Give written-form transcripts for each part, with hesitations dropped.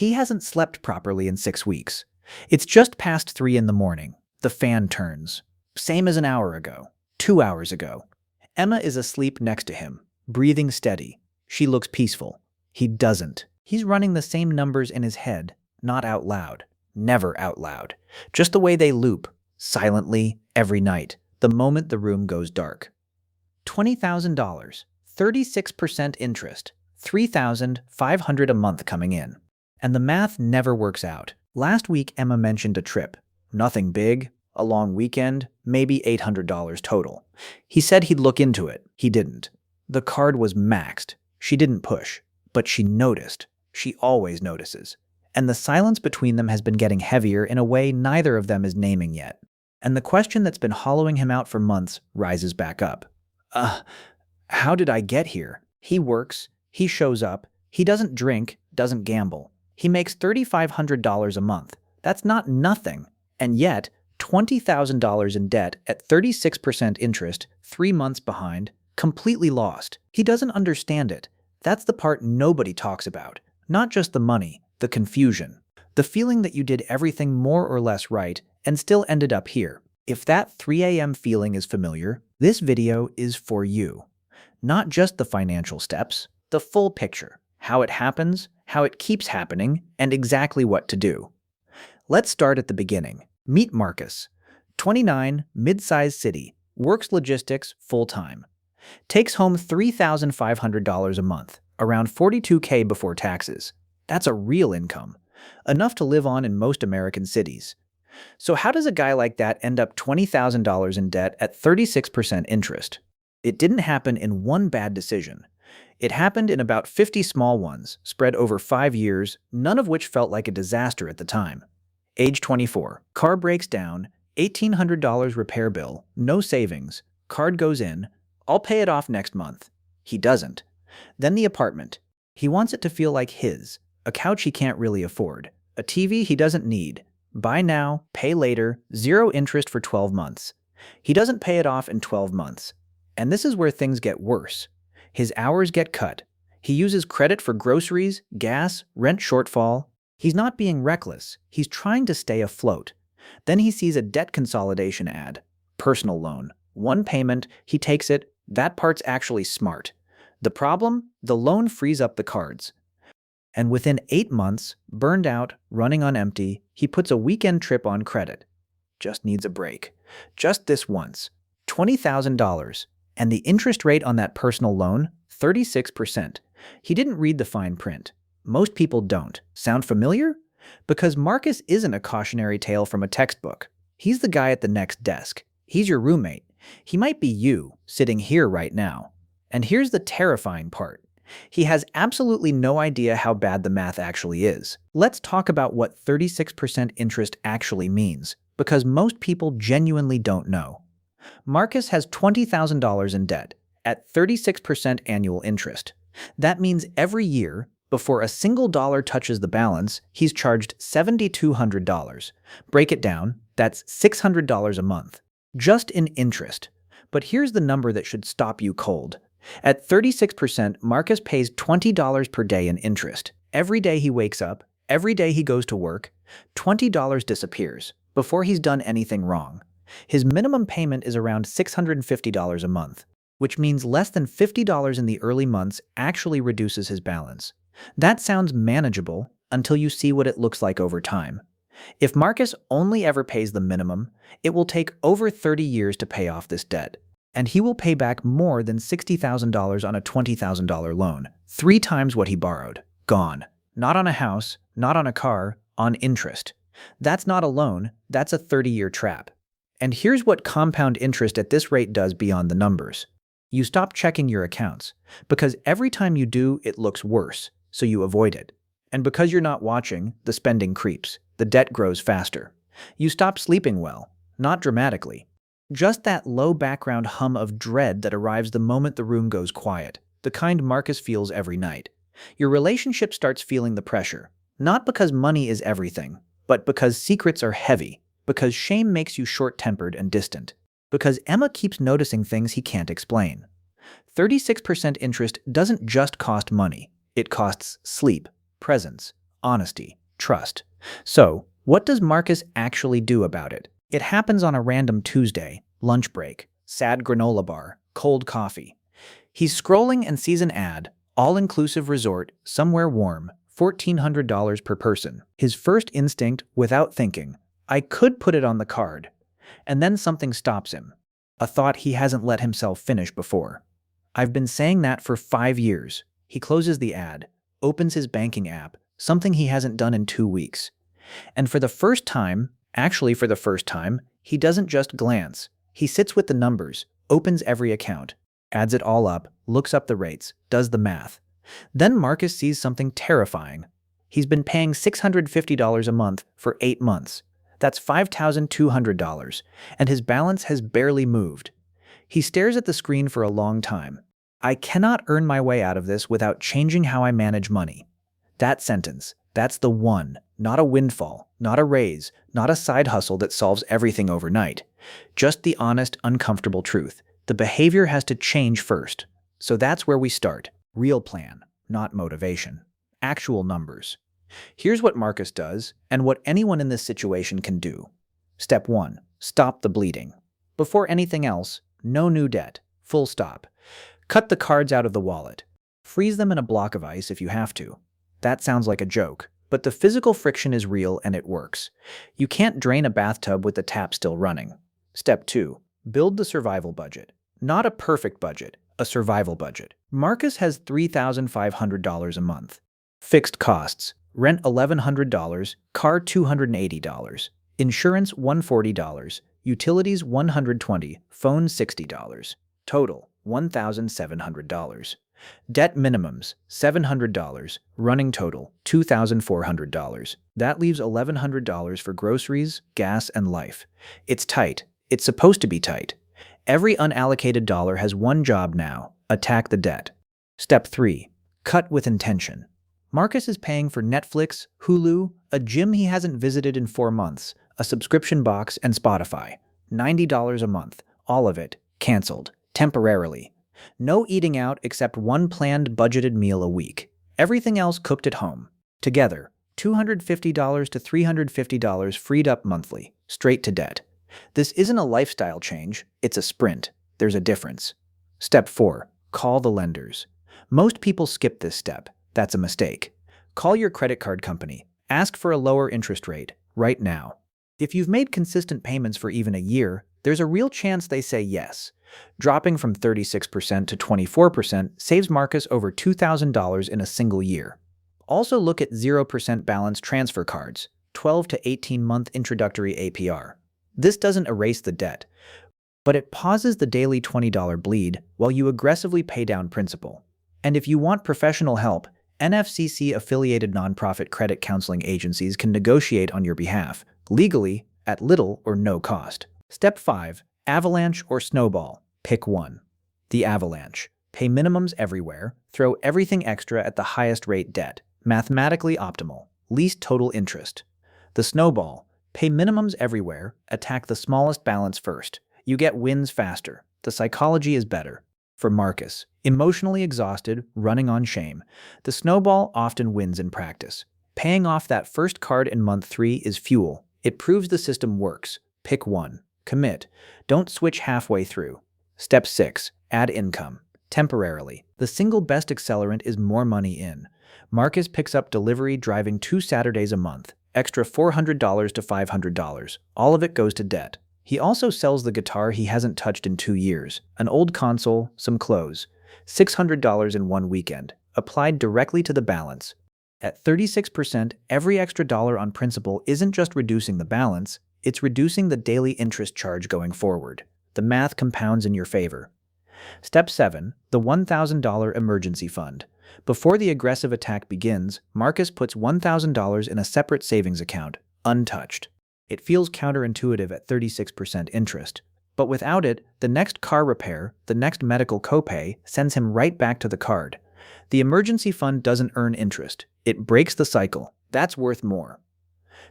He hasn't slept properly in 6 weeks. It's just past 3 in the morning. The fan turns. Same as an hour ago. 2 hours ago. Emma is asleep next to him, breathing steady. She looks peaceful. He doesn't. He's running the same numbers in his head, not out loud. Never out loud. Just the way they loop, silently, every night, the moment the room goes dark. $20,000, 36% interest, $3,500 a month coming in. And the math never works out. Last week, Emma mentioned a trip. Nothing big, a long weekend, maybe $800 total. He said he'd look into it. He didn't. The card was maxed. She didn't push, but she noticed. She always notices. And the silence between them has been getting heavier in a way neither of them is naming yet. And the question that's been hollowing him out for months rises back up. How did I get here? He works, he shows up, he doesn't drink, doesn't gamble. He makes $3,500 a month. That's not nothing. And yet, $20,000 in debt at 36% interest, 3 months behind, completely lost. He doesn't understand it. That's the part nobody talks about. Not just the money, the confusion. The feeling that you did everything more or less right and still ended up here. If that 3 a.m. feeling is familiar, this video is for you. Not just the financial steps, the full picture. How it happens, how it keeps happening, and exactly what to do. Let's start at the beginning. Meet Marcus. 29, mid-sized city, works logistics full-time. Takes home $3,500 a month, around $42K before taxes. That's a real income, enough to live on in most American cities. So how does a guy like that end up $20,000 in debt at 36% interest? It didn't happen in one bad decision. It happened in about 50 small ones, spread over 5 years, none of which felt like a disaster at the time. Age 24. Car breaks down, $1,800 repair bill, no savings, card goes in, I'll pay it off next month. He doesn't. Then the apartment. He wants it to feel like his, a couch he can't really afford, a TV he doesn't need. Buy now, pay later, 0 interest for 12 months. He doesn't pay it off in 12 months. And this is where things get worse. His hours get cut. He uses credit for groceries, gas, rent shortfall. He's not being reckless. He's trying to stay afloat. Then he sees a debt consolidation ad. Personal loan. 1 payment, he takes it. That part's actually smart. The problem? The loan frees up the cards. And within 8 months, burned out, running on empty, he puts a weekend trip on credit. Just needs a break. Just this once. $20,000. And the interest rate on that personal loan? 36%. He didn't read the fine print. Most people don't. Sound familiar? Because Marcus isn't a cautionary tale from a textbook. He's the guy at the next desk. He's your roommate. He might be you, sitting here right now. And here's the terrifying part. He has absolutely no idea how bad the math actually is. Let's talk about what 36% interest actually means, because most people genuinely don't know. Marcus has $20,000 in debt, at 36% annual interest. That means every year, before a single dollar touches the balance, he's charged $7,200. Break it down, that's $600 a month. Just in interest. But here's the number that should stop you cold. At 36%, Marcus pays $20 per day in interest. Every day he wakes up, every day he goes to work, $20 disappears before he's done anything wrong. His minimum payment is around $650 a month, which means less than $50 in the early months actually reduces his balance. That sounds manageable until you see what it looks like over time. If Marcus only ever pays the minimum, it will take over 30 years to pay off this debt. And he will pay back more than $60,000 on a $20,000 loan, 3 times what he borrowed. Gone. Not on a house, not on a car, on interest. That's not a loan, that's a 30-year trap. And here's what compound interest at this rate does beyond the numbers. You stop checking your accounts, because every time you do, it looks worse, so you avoid it. And because you're not watching, the spending creeps, the debt grows faster. You stop sleeping well, not dramatically. Just that low background hum of dread that arrives the moment the room goes quiet, the kind Marcus feels every night. Your relationship starts feeling the pressure, not because money is everything, but because secrets are heavy, because shame makes you short-tempered and distant, because Emma keeps noticing things he can't explain. 36% interest doesn't just cost money, it costs sleep, presence, honesty, trust. So, what does Marcus actually do about it? It happens on a random Tuesday, lunch break, sad granola bar, cold coffee. He's scrolling and sees an ad, all-inclusive resort, somewhere warm, $1,400 per person. His first instinct, without thinking, I could put it on the card. And then something stops him. A thought he hasn't let himself finish before. I've been saying that for 5 years. He closes the ad, opens his banking app, something he hasn't done in 2 weeks. And for the first time, he doesn't just glance. He sits with the numbers, opens every account, adds it all up, looks up the rates, does the math. Then Marcus sees something terrifying. He's been paying $650 a month for 8 months. That's $5,200, and his balance has barely moved. He stares at the screen for a long time. I cannot earn my way out of this without changing how I manage money. That sentence, that's the one, not a windfall, not a raise, not a side hustle that solves everything overnight. Just the honest, uncomfortable truth. The behavior has to change first. So that's where we start. Real plan, not motivation. Actual numbers. Here's what Marcus does, and what anyone in this situation can do. Step 1. Stop the bleeding. Before anything else, no new debt. Full stop. Cut the cards out of the wallet. Freeze them in a block of ice if you have to. That sounds like a joke, but the physical friction is real and it works. You can't drain a bathtub with the tap still running. Step 2. Build the survival budget. Not a perfect budget, a survival budget. Marcus has $3,500 a month. Fixed costs. Rent $1,100, car $280, insurance $140, utilities $120, phone $60. Total $1,700. Debt minimums $700, running total $2,400. That leaves $1,100 for groceries, gas, and life. It's tight. It's supposed to be tight. Every unallocated dollar has one job now: attack the debt. Step 3. Cut with intention. Marcus is paying for Netflix, Hulu, a gym he hasn't visited in 4 months, a subscription box, and Spotify. $90 a month. All of it canceled. Temporarily. No eating out except one planned budgeted meal a week. Everything else cooked at home. Together, $250 to $350 freed up monthly, straight to debt. This isn't a lifestyle change, it's a sprint. There's a difference. Step 4. Call the lenders. Most people skip this step. That's a mistake. Call your credit card company. Ask for a lower interest rate, right now. If you've made consistent payments for even a year, there's a real chance they say yes. Dropping from 36% to 24% saves Marcus over $2,000 in a single year. Also look at 0% balance transfer cards, 12 to 18-month introductory APR. This doesn't erase the debt, but it pauses the daily $20 bleed while you aggressively pay down principal. And if you want professional help, NFCC-affiliated nonprofit credit counseling agencies can negotiate on your behalf, legally, at little or no cost. Step 5. Avalanche or snowball. Pick one. The avalanche. Pay minimums everywhere, throw everything extra at the highest rate debt. Mathematically optimal. Least total interest. The snowball. Pay minimums everywhere, attack the smallest balance first. You get wins faster. The psychology is better. For Marcus, emotionally exhausted, running on shame, the snowball often wins in practice. Paying off that first card in month 3 is fuel. It proves the system works. Pick one. Commit. Don't switch halfway through. Step 6. Add income. Temporarily. The single best accelerant is more money in. Marcus picks up delivery driving 2 Saturdays a month. Extra $400 to $500. All of it goes to debt. He also sells the guitar he hasn't touched in 2 years, an old console, some clothes. $600 in one weekend, applied directly to the balance. At 36%, every extra dollar on principal isn't just reducing the balance, it's reducing the daily interest charge going forward. The math compounds in your favor. Step 7. The $1,000 emergency fund. Before the aggressive attack begins, Marcus puts $1,000 in a separate savings account, untouched. It feels counterintuitive at 36% interest. But without it, the next car repair, the next medical copay sends him right back to the card. The emergency fund doesn't earn interest. It breaks the cycle. That's worth more.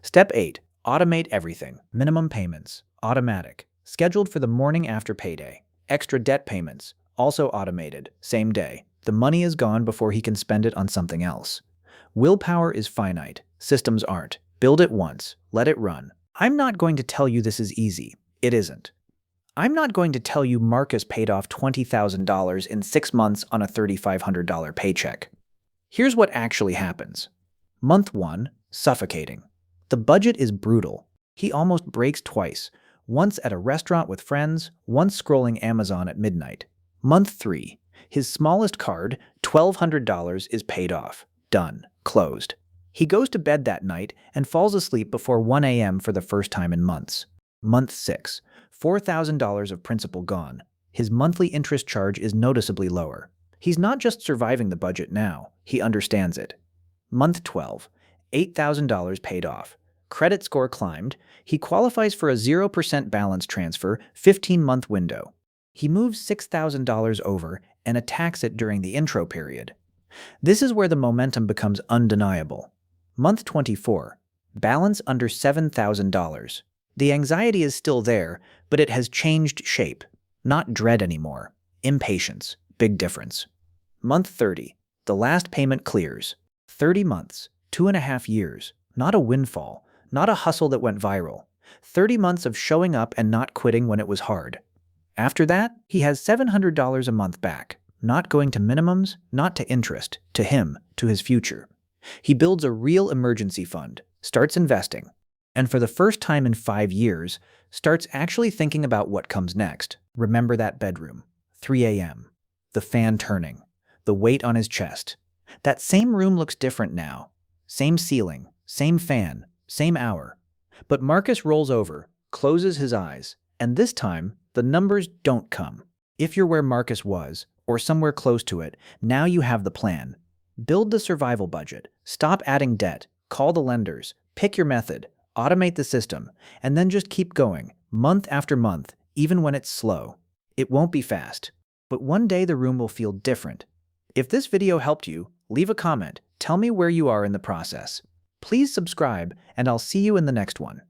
Step 8. Automate everything. Minimum payments. Automatic. Scheduled for the morning after payday. Extra debt payments. Also automated. Same day. The money is gone before he can spend it on something else. Willpower is finite. Systems aren't. Build it once. Let it run. I'm not going to tell you this is easy. It isn't. I'm not going to tell you Marcus paid off $20,000 in 6 months on a $3,500 paycheck. Here's what actually happens. Month 1, suffocating. The budget is brutal. He almost breaks twice, once at a restaurant with friends, once scrolling Amazon at midnight. Month 3, his smallest card, $1,200, is paid off. Done. Closed. He goes to bed that night and falls asleep before 1 a.m. for the first time in months. Month 6, $4,000 of principal gone. His monthly interest charge is noticeably lower. He's not just surviving the budget now, he understands it. Month 12, $8,000 paid off. Credit score climbed. He qualifies for a 0% balance transfer, 15-month window. He moves $6,000 over and attacks it during the intro period. This is where the momentum becomes undeniable. Month 24, balance under $7,000. The anxiety is still there, but it has changed shape. Not dread anymore. Impatience. Big difference. Month 30, the last payment clears. 30 months, 2.5 years. Not a windfall. Not a hustle that went viral. 30 months of showing up and not quitting when it was hard. After that, he has $700 a month back. Not going to minimums, not to interest, to him, to his future. He builds a real emergency fund, starts investing, and for the first time in 5 years, starts actually thinking about what comes next. Remember that bedroom. 3 a.m. The fan turning. The weight on his chest. That same room looks different now. Same ceiling, same fan, same hour. But Marcus rolls over, closes his eyes, and this time, the numbers don't come. If you're where Marcus was, or somewhere close to it, now you have the plan. Build the survival budget, stop adding debt, call the lenders, pick your method, automate the system, and then just keep going, month after month, even when it's slow. It won't be fast, but one day the room will feel different. If this video helped you, leave a comment, tell me where you are in the process. Please subscribe, and I'll see you in the next one.